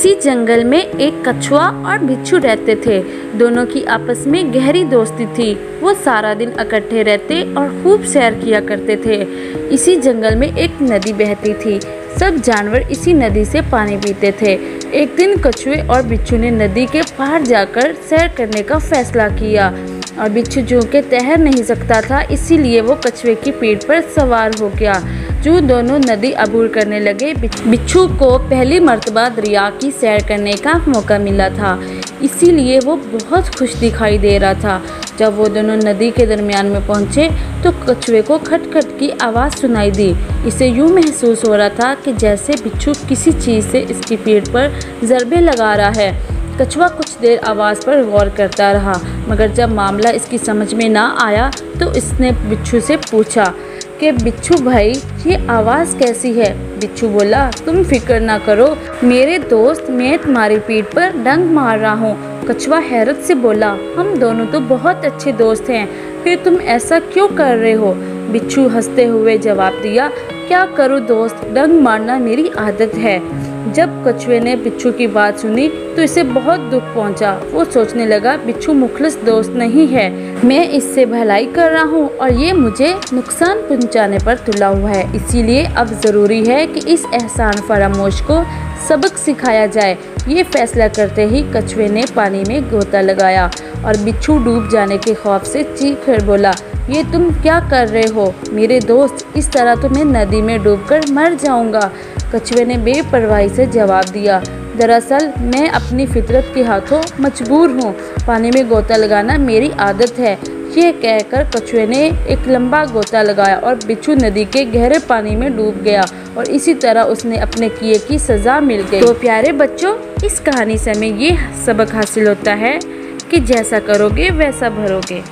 इसी जंगल में एक कछुआ और बिच्छू रहते थे। दोनों की आपस में गहरी दोस्ती थी। वो सारा दिन इकट्ठे रहते और खूब सैर किया करते थे। इसी जंगल में एक नदी बहती थी। सब जानवर इसी नदी से पानी पीते थे। एक दिन कछुए और बिच्छू ने नदी के पार जाकर सैर करने का फैसला किया और बिच्छू जो के तैर नहीं सकता था, इसीलिए वो कछुए की पीठ पर सवार हो गया। जो दोनों नदी अबूर करने लगे। बिच्छू को पहली मर्तबा दरिया की सैर करने का मौका मिला था, इसीलिए वो बहुत खुश दिखाई दे रहा था। जब वो दोनों नदी के दरमियान में पहुंचे तो कछुए को खटखट की आवाज़ सुनाई दी। इसे यूँ महसूस हो रहा था कि जैसे बिच्छू किसी चीज़ से इसकी पीठ पर ज़रबे लगा रहा है। कछुआ कुछ देर आवाज़ पर गौर करता रहा, मगर जब मामला इसकी समझ में ना आया तो इसने बिच्छू से पूछा कि बिच्छू भाई, ये आवाज़ कैसी है। बिच्छू बोला, तुम फिक्र ना करो मेरे दोस्त, मैं तुम्हारी पीठ पर डंक मार रहा हूँ। कछुआ हैरत से बोला, हम दोनों तो बहुत अच्छे दोस्त हैं, फिर तुम ऐसा क्यों कर रहे हो। बिच्छू हंसते हुए जवाब दिया, क्या करूँ दोस्त, डंक मारना मेरी आदत है। जब कछुए ने बिच्छू की बात सुनी तो इसे बहुत दुख पहुंचा। वो सोचने लगा, बिच्छू मुखलिस दोस्त नहीं है, मैं इससे भलाई कर रहा हूं और ये मुझे नुकसान पहुंचाने पर तुला हुआ है, इसीलिए अब ज़रूरी है कि इस एहसान फरामोश को सबक सिखाया जाए। ये फैसला करते ही कछुए ने पानी में गोता लगाया और बिच्छू डूब जाने के खौफ से चीख कर बोला, ये तुम क्या कर रहे हो मेरे दोस्त, इस तरह तो मैं नदी में डूबकर मर जाऊंगा। कछुए ने बेपरवाही से जवाब दिया, दरअसल मैं अपनी फितरत के हाथों मजबूर हूँ, पानी में गोता लगाना मेरी आदत है। ये कहकर कछुए ने एक लंबा गोता लगाया और बिच्छू नदी के गहरे पानी में डूब गया और इसी तरह उसने अपने किए की सज़ा मिल गई। तो प्यारे बच्चों, इस कहानी से हमें ये सबक हासिल होता है कि जैसा करोगे वैसा भरोगे।